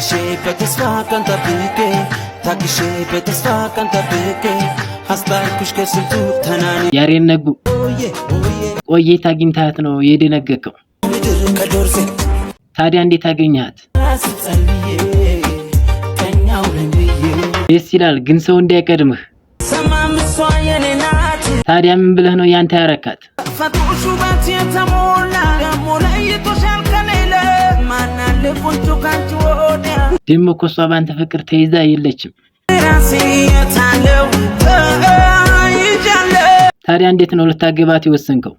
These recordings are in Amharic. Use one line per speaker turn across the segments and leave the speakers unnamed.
ታግሼ በተስፋ ቀን ጠብቄ ታግሼ በተስፋ ቀን ጠብቄ አስታርኩሽ ከስንቱ ተናኒ
ያሬድ ነጉ ቆየት አግኝታት ነው የደነገከው። ታዲያ እንዴት አገኛት? ደስ ይላል ግን ሰው እንዳይቀድምህ። ታዲያ ምን ብለህ ነው ያንተ ያረካት? ደሞ እኮ እሷ ባንተ ፍቅር ተይዛ የለችም። ታዲያ እንዴት ነው ልታገባት የወሰንከው?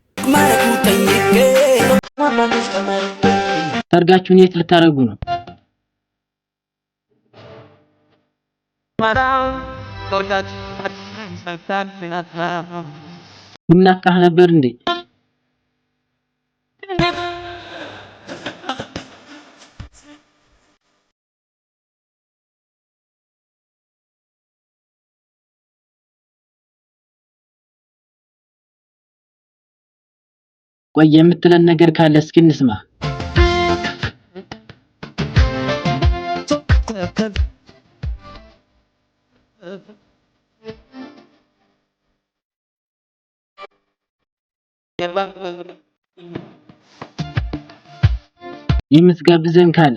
ሰርጋችሁን የት ልታረጉ ነው? ይናካህ ነበር እንዴ? ቆይ የምትለን ነገር ካለ እስኪ እንስማ። የምትጋብዘን ካለ